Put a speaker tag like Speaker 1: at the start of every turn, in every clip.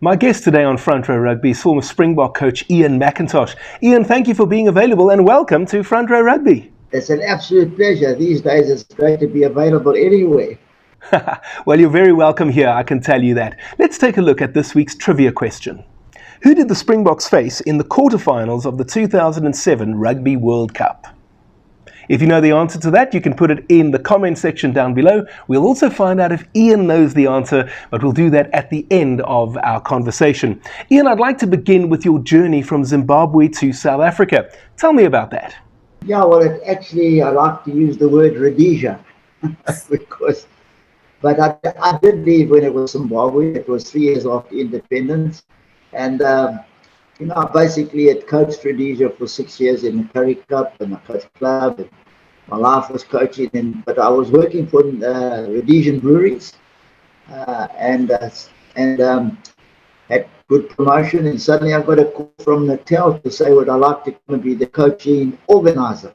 Speaker 1: My guest today on Front Row Rugby is former Springbok coach Ian McIntosh. Ian, thank you for being available and welcome to Front Row Rugby.
Speaker 2: It's an absolute pleasure. These days it's great to be available anywhere.
Speaker 1: Well, you're very welcome here, I can tell you that. Let's take a look at this week's trivia question. Who did the Springboks face in the quarterfinals of the 2007 Rugby World Cup? If you know the answer to that, you can put it in the comment section down below. We'll also find out if Ian knows the answer, but we'll do that at the end of our conversation. Ian, I'd like to begin with your journey from Zimbabwe to South Africa. Tell me about that.
Speaker 2: Yeah, well, I like to use the word Rhodesia but I did leave when it was Zimbabwe. It was 3 years after independence. And, I basically had coached Rhodesia for 6 years in the Curry Cup and the coach club. And my life was coaching, but I was working for Rhodesian breweries and had good promotion. And suddenly I got a call from Natal to say, would I like to come and be the coaching organizer?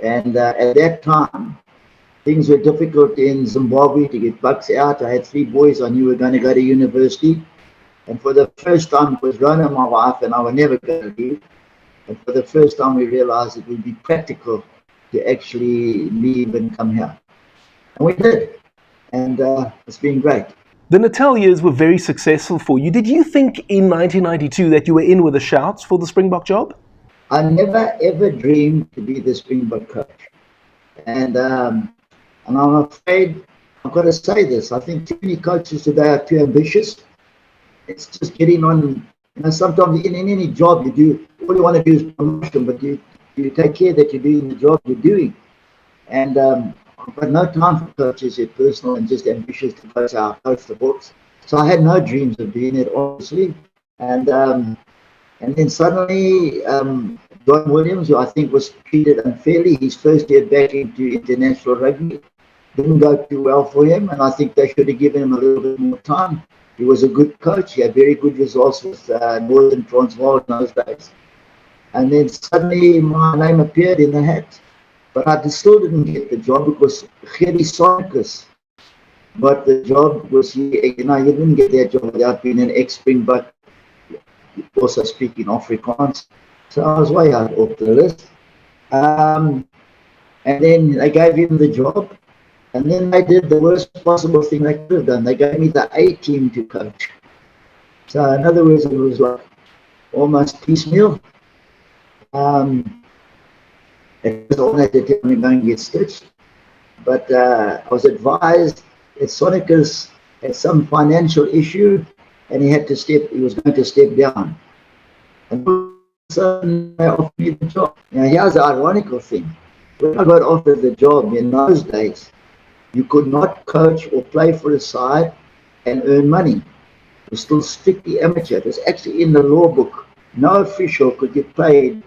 Speaker 2: And at that time, things were difficult in Zimbabwe to get bucks out. I had 3 boys I knew were going to go to university. And for the first time, it was Rona, my wife, and I were never going to leave. And for the first time, we realized it would be practical to actually leave and come here. And we did. And it's been great.
Speaker 1: The Natal years were very successful for you. Did you think in 1992 that you were in with a shout for the Springbok job?
Speaker 2: I never, ever dreamed to be the Springbok coach. And I'm afraid, I've got to say this, I think too many coaches today are too ambitious. It's just getting on, sometimes in any job you do, all you want to do is promotion, but you take care that you're doing the job you're doing. And I've got no time for coaches who are personal and just ambitious to coach the books. So I had no dreams of doing it, honestly. And then suddenly, John Williams, who I think was treated unfairly, his first year back into international rugby, didn't go too well for him, and I think they should have given him a little bit more time. He was a good coach. He had very good results with Northern Transvaal in those days. And then suddenly my name appeared in the hat. But I still didn't get the job because Gerry Sonicus got the job. He didn't get that job without being an ex-Springbok, also speaking Afrikaans. So I was way out of the list. And then they gave him the job. And then they did the worst possible thing they could have done. They gave me the A team to coach. So in other words, it was like almost piecemeal. It was all had to tell me go and get stitched. But I was advised that Sonicus had some financial issue and he was going to step down. And so they offered me the job. Now here's the ironical thing. When I got offered the job in those days, you could not coach or play for a side and earn money. It was still strictly amateur. It was actually in the law book. No official could get paid.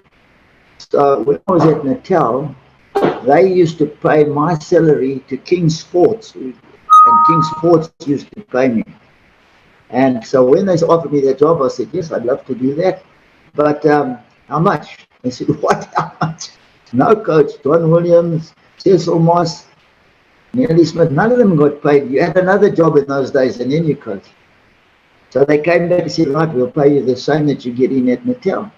Speaker 2: So when I was at Natal, they used to pay my salary to King Sports, and King Sports used to pay me. And so when they offered me that job, I said, yes, I'd love to do that. But how much? They said, what? How much? No coach, John Williams, Cecil Moss, Nelly Smith, none of them got paid. You had another job in those days and then you coached. So they came back and said, right, we'll pay you the same that you're getting at Natal.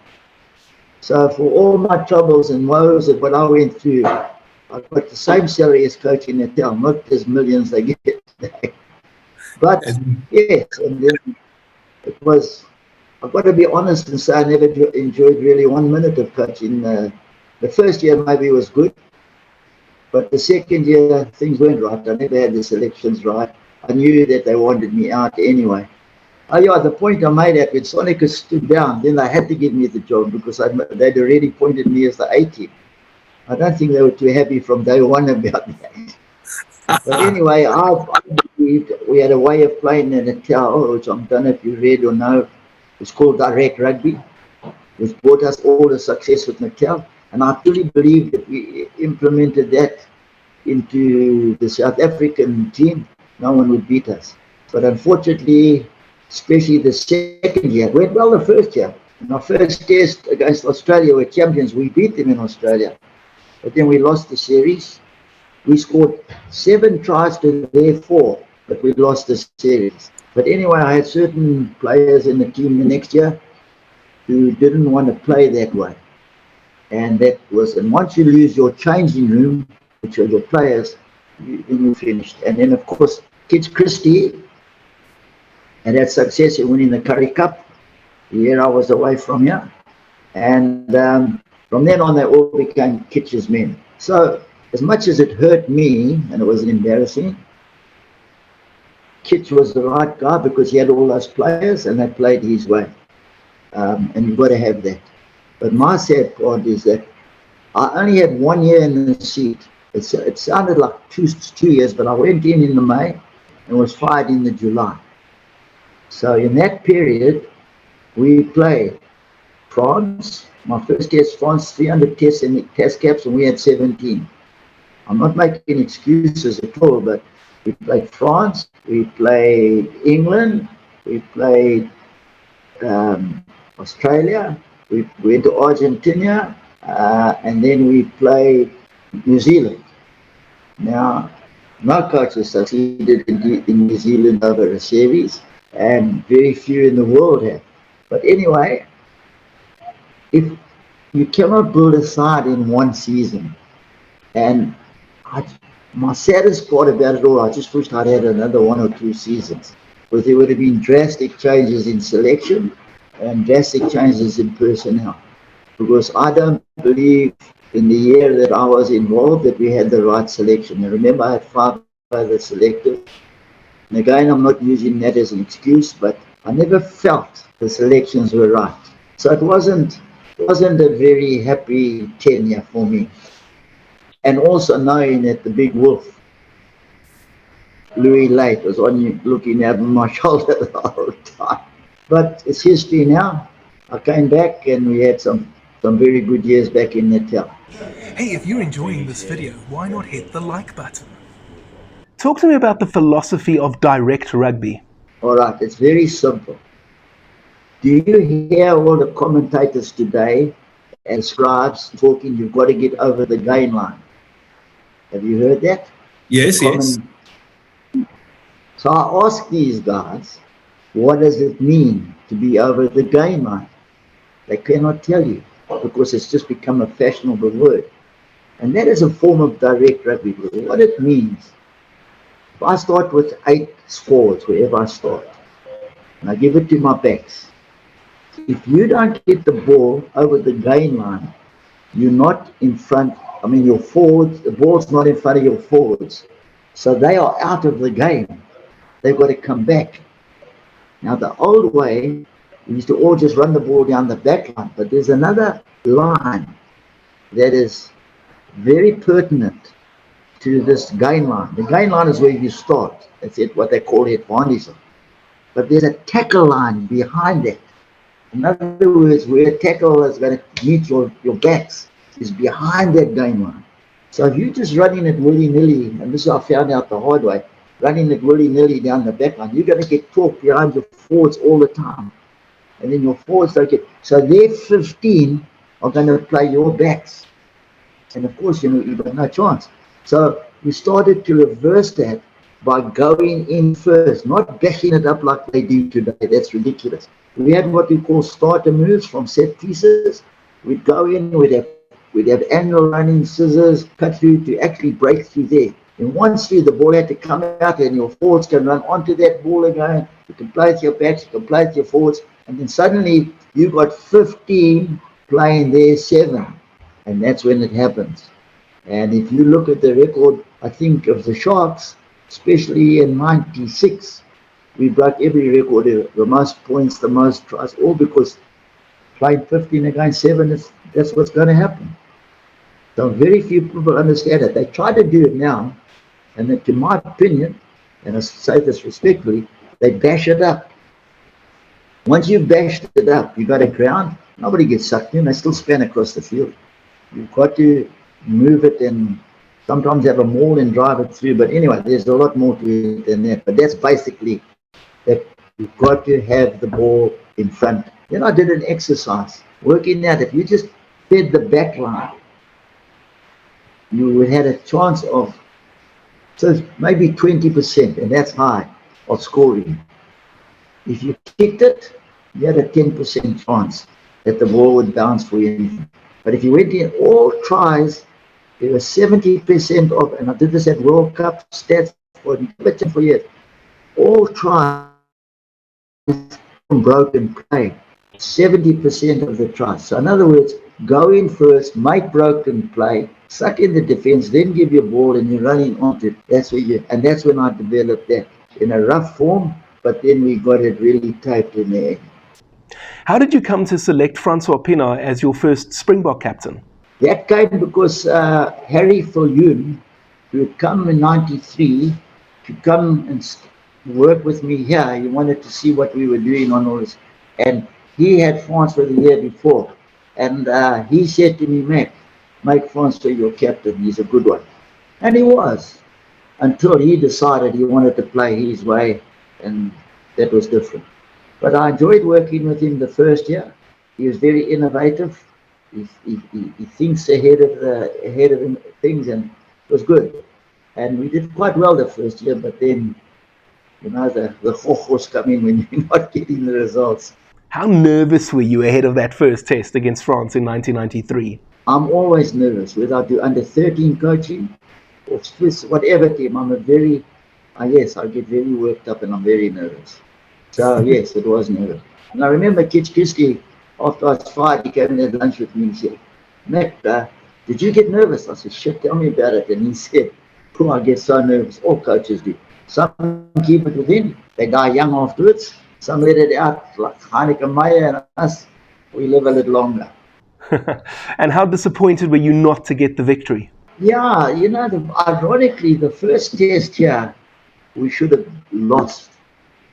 Speaker 2: So for all my troubles and woes and what I went through, I got the same salary as coaching Natal, not as millions they get today. But yes, and then it was, I've got to be honest and say I never enjoyed really 1 minute of coaching. The first year maybe was good. But the second year, things weren't right. I never had the selections right. I knew that they wanted me out anyway. Oh yeah, the point I made at when Sonicus stood down, then they had to give me the job because they'd already appointed me as the A team. I don't think they were too happy from day one about that. But anyway, I believed we had a way of playing in Natal, which I don't know if you read or know. It's called Direct Rugby, which brought us all the success with Natal. And I truly believe that we implemented that into the South African team, no one would beat us. But unfortunately, especially the second year, went well the first year. In our first test against Australia, we're champions, we beat them in Australia. But then we lost the series. We scored 7 tries to their 4, but we lost the series. But anyway, I had certain players in the team the next year who didn't want to play that way. And once you lose your changing room, which are your players, then you're finished. And then, of course, Kids Christie and had success in winning the Curry Cup. The year I was away from here. And from then on, they all became Kitch's men. So as much as it hurt me, and it was embarrassing, Kitch was the right guy because he had all those players and they played his way. And you've got to have that. But my sad part is that I only had 1 year in the seat. It sounded like two years, but I went in the May and was fired in the July. So in that period, we played France. My first test, France, 300 tests in test caps, and we had 17. I'm not making excuses at all, but we played France, we played England, we played Australia, we went to Argentina, and then we played New Zealand. Now, no coaches succeeded in New Zealand over a series, and very few in the world have. But anyway, if you cannot build a side in one season, and my saddest part about it all, I just wished I'd had another 1 or 2 seasons, because there would have been drastic changes in selection and drastic changes in personnel. Because I don't believe in the year that I was involved that we had the right selection. And remember, I had 5 other selectors. And again, I'm not using that as an excuse, but I never felt the selections were right. So it wasn't a very happy tenure for me. And also knowing that the big wolf, Louis Lake, was looking over my shoulder the whole time. But it's history now. I came back and we had some very good years back in Natal.
Speaker 3: Hey, if you're enjoying this video, why not hit the like button?
Speaker 1: Talk to me about the philosophy of direct rugby.
Speaker 2: All right, it's very simple. Do you hear all the commentators today and scribes talking, you've got to get over the gain line? Have you heard that?
Speaker 3: Yes, yes.
Speaker 2: So I ask these guys, what does it mean to be over the gain line? They cannot tell you because it's just become a fashionable word. And that is a form of direct rugby. What it means, if I start with 8 forwards, wherever I start, and I give it to my backs, if you don't get the ball over the gain line, you're not in front. I mean, your forwards, the ball's not in front of your forwards. So they are out of the game. They've got to come back. Now, the old way, we used to all just run the ball down the back line, but there's another line that is very pertinent to this gain line. The gain line is where you start. That's it, what they call it, advantage. But there's a tackle line behind it. In other words, where a tackle is going to meet your backs is behind that gain line. So if you're just running it willy-nilly, and this I found out the hard way, running it willy-nilly down the back line, you're going to get talked behind your forwards all the time. And then your forwards don't get... So their 15 are going to play your backs. And of course, you've got no chance. So we started to reverse that by going in first, not backing it up like they do today. That's ridiculous. We had what we call starter moves from set pieces. We'd go in, we'd have angle running scissors, cut through to actually break through there. And once through, the ball had to come out and your forwards can run onto that ball again. You can play with your backs, you can play with your forwards. And then suddenly you've got 15 playing their 7. And that's when it happens. And if you look at the record, I think of the Sharks, especially in 96, we broke every record, the most points, the most tries, all because playing 15 against 7, that's what's going to happen. So very few people understand it. They try to do it now, and then, to my opinion, and I say this respectfully, they bash it up. Once you've bashed it up, you got a ground, nobody gets sucked in, they still span across the field. You've got to move it and sometimes have a maul and drive it through. But anyway, there's a lot more to it than that. But that's basically that you've got to have the ball in front. Then I did an exercise, working out if you just fed the back line, you would have a chance of, so maybe 20%, and that's high, of scoring. If you kicked it, you had a 10% chance that the ball would bounce for you. But if you went in all tries, there was 70% of, and I did this at World Cup stats for years, all tries from broken play. 70% of the tries. So in other words, go in first, make broken play, suck in the defense, then give your ball and you're running onto it. That's where and that's when I developed that in a rough form, but then we got it really tight in the end.
Speaker 1: How did you come to select Francois Pienaar as your first Springbok captain?
Speaker 2: That came because Harry Viljoen, who had come in '93 to come and work with me here, he wanted to see what we were doing on all this. And he had Francois the year before. And he said to me, make Francois your captain. He's a good one. And he was, until he decided he wanted to play his way, and that was different. But I enjoyed working with him the first year. He was very innovative. He thinks ahead of things, and it was good. And we did quite well the first year, but then, the ho-hos come in when you're not getting the results.
Speaker 1: How nervous were you ahead of that first test against France in 1993?
Speaker 2: I'm always nervous, whether I do under 13 coaching or Swiss, whatever team. I get very worked up and I'm very nervous. So yes, it was nervous. And I remember Kitch Christie, after I was fired, he came and had lunch with me and said, Mac, did you get nervous? I said, shit, tell me about it. And he said, I get so nervous. All coaches do. Some keep it within. They die young afterwards. Some let it out, like Heineken Meyer and us. We live a little longer.
Speaker 1: And how disappointed were you not to get the victory?
Speaker 2: Yeah, ironically, the first test here, we should have lost.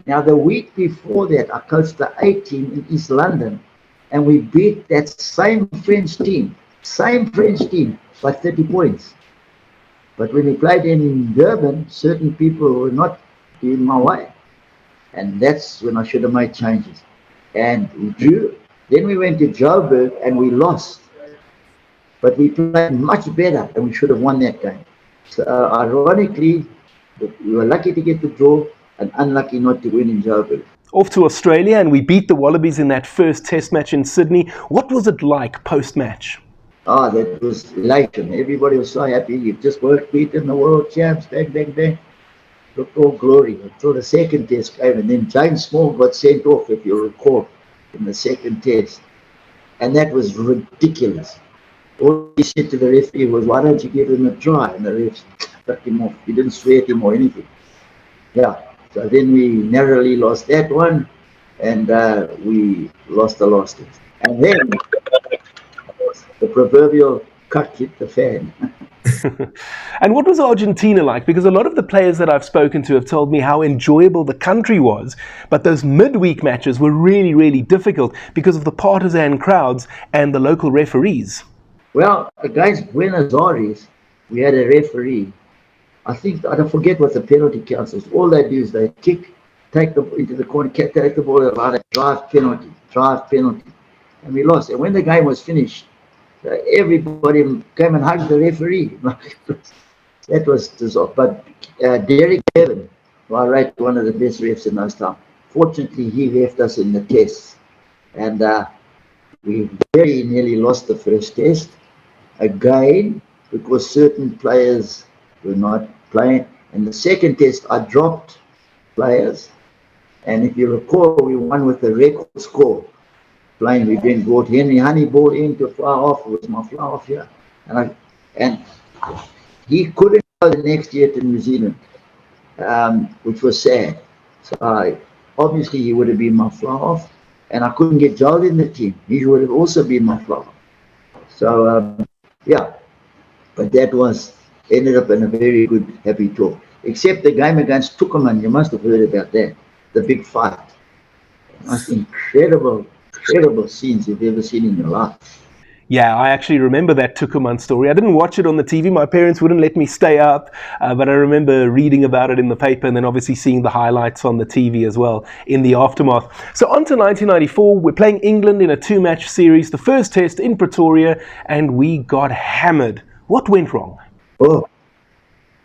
Speaker 2: Now, the week before that, I coached the A team in East London, and we beat that same French team by 30 points. But when we played in Durban, certain people were not in my way. And that's when I should have made changes. And we drew. Then we went to Joburg and we lost. But we played much better and we should have won that game. So ironically, we were lucky to get the draw and unlucky not to win in Joburg.
Speaker 1: Off to Australia, and we beat the Wallabies in that first test match in Sydney. What was it like post-match?
Speaker 2: That was elation. Everybody was so happy. You've just beaten the world champs, bang, bang, bang. Looked all glory until the second test came, and then James Small got sent off, if you recall, in the second test. And that was ridiculous. All he said to the referee was, why don't you give him a try? And the ref took him off. He didn't swear at him or anything. Yeah. So then we narrowly lost that one, and we lost the last test. And then the proverbial cut hit the fan.
Speaker 1: And what was Argentina like? Because a lot of the players that I've spoken to have told me how enjoyable the country was, but those midweek matches were really, really difficult because of the partisan crowds and the local referees.
Speaker 2: Well, against Buenos Aires, we had a referee. I don't forget what the penalty counts is. All they do is they kick, take the into the corner, take the ball out, drive penalty, and we lost. And when the game was finished, everybody came and hugged the referee. That was bizarre. But Derek Bevan, who I rate one of the best refs in those times, fortunately he left us in the tests, and we very nearly lost the first test again because certain players were not playing. And the second test, I dropped players. And if you recall, we won with a record score. Playing, we then brought Henry Honeyball in to fly off. It was my fly off here. And he couldn't go the next year to New Zealand, which was sad. So obviously he would have been my fly off. And I couldn't get Joel in the team. He would have also been my fly off. So, yeah. But that ended up in a very good, happy talk. Except the game against Tucumán, you must have heard about that. The big fight. Most incredible scenes you've ever seen in your life.
Speaker 1: Yeah, I actually remember that Tucumán story. I didn't watch it on the TV. My parents wouldn't let me stay up, but I remember reading about it in the paper and then obviously seeing the highlights on the TV as well in the aftermath. So on to 1994, we're playing England in a 2-match series, the first test in Pretoria, and we got hammered. What went wrong?
Speaker 2: Oh,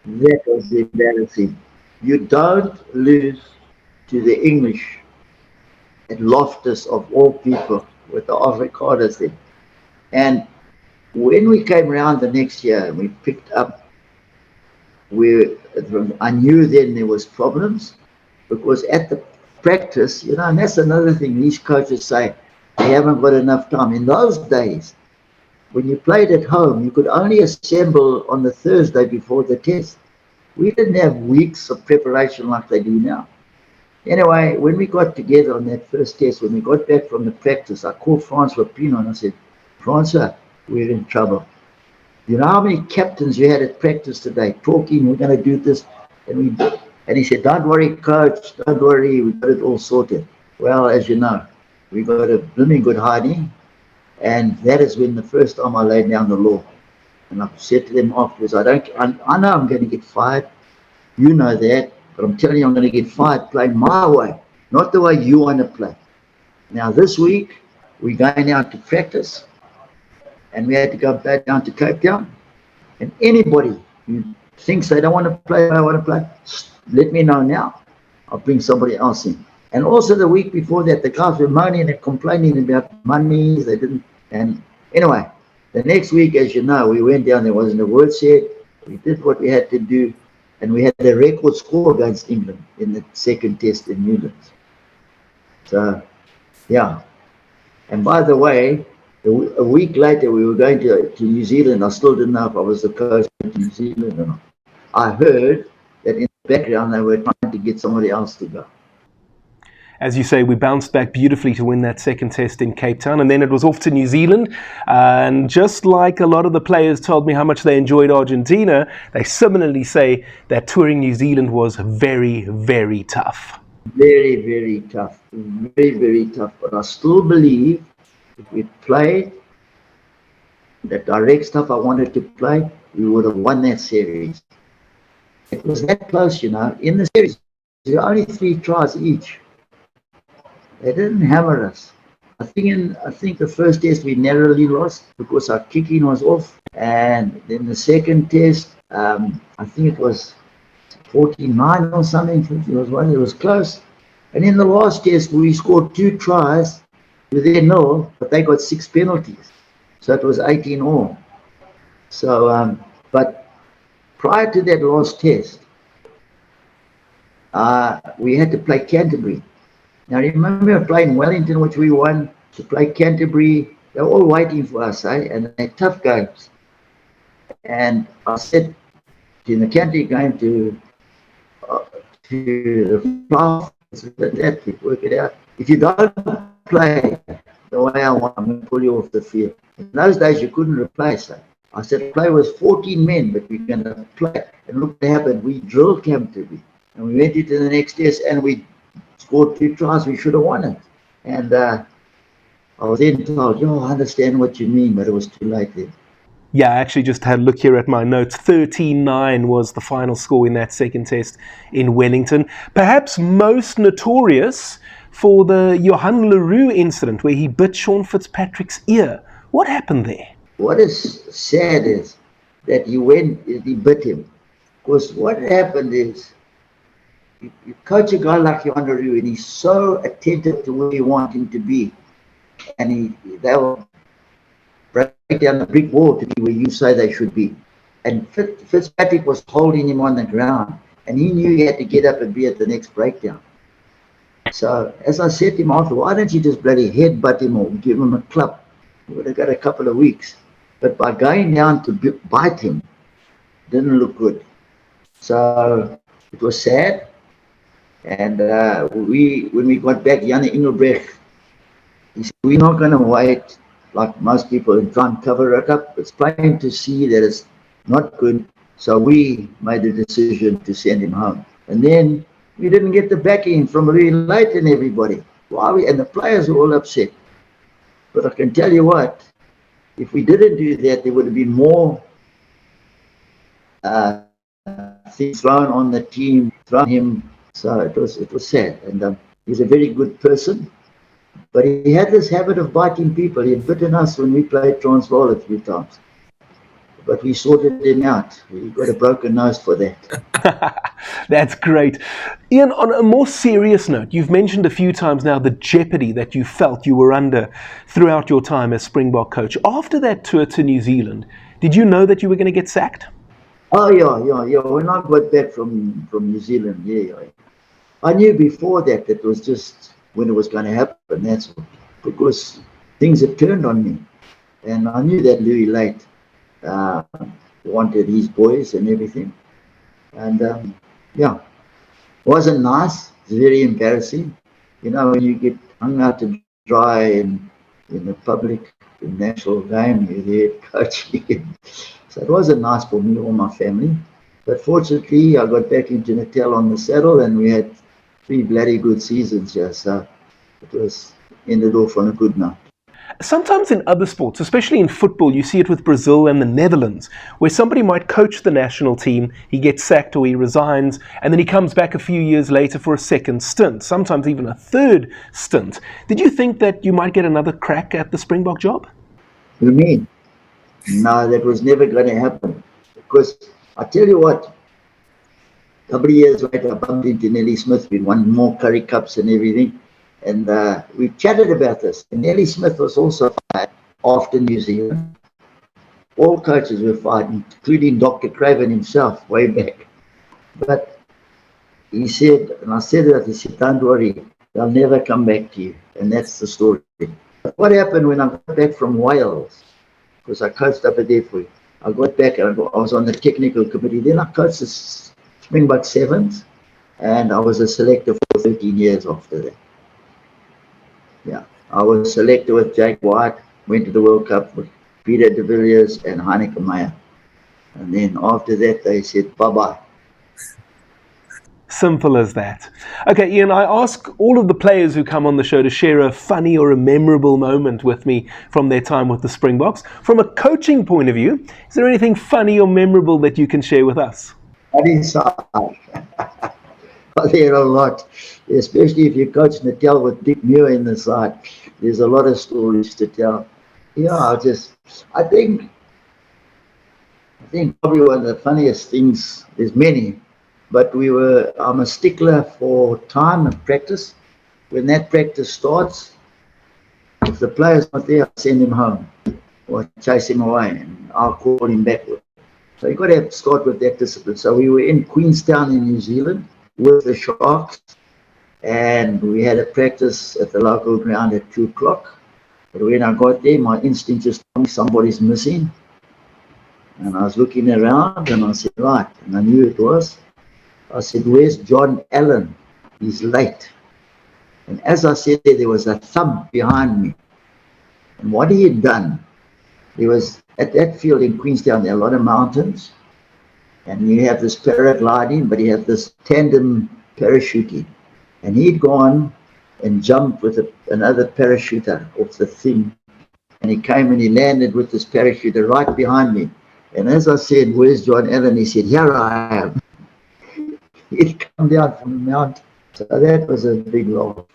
Speaker 2: that was embarrassing. You don't lose to the English at Loftus of all people with the avocados there. And when we came around the next year and we picked up, I knew then there was problems because at the practice, and that's another thing these coaches say, they haven't got enough time. In those days, when you played at home, you could only assemble on the Thursday before the test. We didn't have weeks of preparation like they do now. Anyway, when we got together on that first test, when we got back from the practice, I called Francois Pienaar and I said, Francois, we're in trouble. You know how many captains you had at practice today talking, we're going to do this, and we did. And he said, don't worry, coach, don't worry, we got it all sorted. Well, as you know, we got a blooming good hiding, and that is when the first time I laid down the law. And I said to them afterwards, I know I'm going to get fired, you know that, but I'm telling you I'm going to get fired playing my way, not the way you want to play. Now this week, we're going out to practice, and we had to go back down to Cape Town. And anybody who thinks they don't want to play, I want to play, let me know now. I'll bring somebody else in. And also the week before that, the guys were moaning and complaining about money. They didn't. And anyway, the next week, as you know, we went down. There wasn't a word said. We did what we had to do, and we had a record score against England in the second test in Newlands. So, yeah. And by the way, a week later, we were going to New Zealand. I still didn't know if I was the coach of New Zealand or not. I heard that in the background, they were trying to get somebody else to go.
Speaker 1: As you say, we bounced back beautifully to win that second test in Cape Town, and then it was off to New Zealand. And just like a lot of the players told me how much they enjoyed Argentina, they similarly say that touring New Zealand was very, very tough.
Speaker 2: Very, very tough. Very, very tough. But I still believe if we played the direct stuff I wanted to play, we would have won that series. It was that close, In the series, there were only 3 tries each. They didn't hammer us. I think the first test we narrowly lost because our kicking was off. And then the second test, I think it was 49 or something. It was close. And in the last test, we scored 2 tries with their 0, but they got 6 penalties. So it was 18 all. So, but prior to that last test, we had to play Canterbury. Now, remember playing Wellington, which we won, to play Canterbury. They're all waiting for us, and they're tough games. And I said in the Canterbury game to the staff, that work it out. If you don't play the way I want, I'm going to pull you off the field. In those days, you couldn't replace that. I said, play with 14 men, but we're going to play. And look what happened. We drilled Canterbury. And we went into the next test, and we scored 2 tries, we should have won it. And I was then told, I understand what you mean, but it was too late then.
Speaker 1: Yeah, I actually just had a look here at my notes. 13-9 was the final score in that second test in Wellington. Perhaps most notorious for the Johan Roux incident where he bit Sean Fitzpatrick's ear. What happened there?
Speaker 2: What is sad is that he bit him. Because what happened is, you coach a guy like Johan Roux, and he's so attentive to where you want him to be, and they'll break down the brick wall to be where you say they should be. And Fitzpatrick was holding him on the ground, and he knew he had to get up and be at the next breakdown. So, as I said to him after, why don't you just bloody headbutt him or give him a club? We would have got a couple of weeks. But by going down to bite him, didn't look good. So, it was sad. And when we got back, Jan Engelbrecht, he said, we're not going to wait like most people and try and cover it up. It's plain to see that it's not good. So we made the decision to send him home. And then we didn't get the backing from Roux and everybody. And the players were all upset. But I can tell you what, if we didn't do that, there would have been more things thrown on the team, thrown him. So it was sad, and he's a very good person, but he had this habit of biting people. He had bitten us when we played Transvaal a few times. but we sorted him out. We got a broken nose for that.
Speaker 1: That's great. Ian, on a more serious note, you've mentioned a few times now the jeopardy that you felt you were under throughout your time as Springbok coach. After that tour to New Zealand, did you know that you were going to get sacked?
Speaker 2: Oh, yeah. When I got back from New Zealand, yeah. I knew before that it was just when it was going to happen. That's all. Because things had turned on me. And I knew that Louis Late wanted his boys and everything. And wasn't nice. It's very embarrassing. You know, when you get hung out to dry in the public, the national game, you're the head coach. So it wasn't nice for me or my family. But fortunately, I got back into Natal on the saddle, and we had 3 bloody good seasons here. So it was ended off on a good note.
Speaker 1: Sometimes in other sports, especially in football, you see it with Brazil and the Netherlands, where somebody might coach the national team, he gets sacked or he resigns, and then he comes back a few years later for a second stint, sometimes even a third stint. Did you think that you might get another crack at the Springbok job?
Speaker 2: You mean? No, that was never going to happen. Because I tell you what, a couple of years later, I bumped into Nelly Smith. We won more Curry Cups and everything. And we chatted about this. And Nelly Smith was also fired after New Zealand. All coaches were fired, including Dr. Craven himself, way back. But he said, and I said that, he said, don't worry, they'll never come back to you. And that's the story. But what happened when I got back from Wales? Because I coached up there for you. I got back and I was on the technical committee. Then I coached the Springbok Sevens. And I was a selector for 13 years after that. Yeah, I was selected with Jake White, went to the World Cup with Peter de Villiers and Heineke Meyer. And then after that, they said, bye-bye.
Speaker 1: Simple as that. Okay, Ian, I ask all of the players who come on the show to share a funny or a memorable moment with me from their time with the Springboks. From a coaching point of view, is there anything funny or memorable that you can share with us?
Speaker 2: There are a lot, especially if you coach Natal with Dick Muir in the side. There's a lot of stories to tell. Yeah, I think probably one of the funniest things, there's many, but I'm a stickler for time and practice. When that practice starts, if the player's not there, I'll send him home or chase him away and I'll call him back. So you've got to start with that discipline. So we were in Queenstown in New Zealand with the Sharks, and we had a practice at the local ground at 2 o'clock. But when I got there, my instinct just told me somebody's missing. And I was looking around and I said, right, and I knew it was. I said, where's Johan Allan? He's late. And as I said there was a thump behind me. And what he had done, there was, at that field in Queenstown, there are a lot of mountains. And you have this paragliding, but you have this tandem parachuting. And he'd gone and jumped with another parachuter off the thing. And he came and he landed with this parachuter right behind me. And as I said, where's Johan Allan? He said, here I am. He'd come down from the mountain. So that was a big laugh.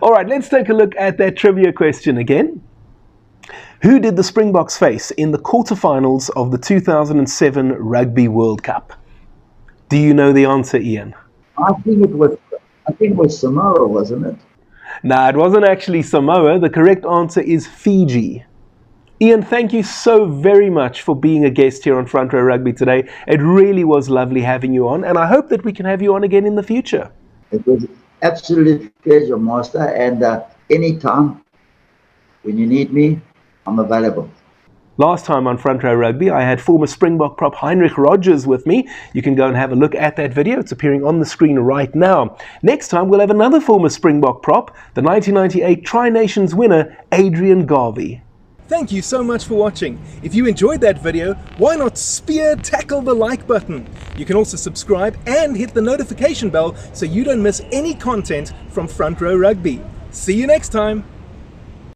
Speaker 1: All right, let's take a look at that trivia question again. Who did the Springboks face in the quarterfinals of the 2007 Rugby World Cup? Do you know the answer, Ian?
Speaker 2: I think it was Samoa, wasn't it?
Speaker 1: No, it wasn't actually Samoa. The correct answer is Fiji. Ian, thank you so very much for being a guest here on Front Row Rugby today. It really was lovely having you on, and I hope that we can have you on again in the future.
Speaker 2: It was an absolute pleasure, Master, and anytime when you need me, I'm available.
Speaker 1: Last time on Front Row Rugby, I had former Springbok prop Heinrich Rogers with me. You can go and have a look at that video. It's appearing on the screen right now. Next time, we'll have another former Springbok prop, the 1998 Tri-Nations winner, Adrian Garvey.
Speaker 3: Thank you so much for watching. If you enjoyed that video, why not tackle the like button? You can also subscribe and hit the notification bell so you don't miss any content from Front Row Rugby. See you next time.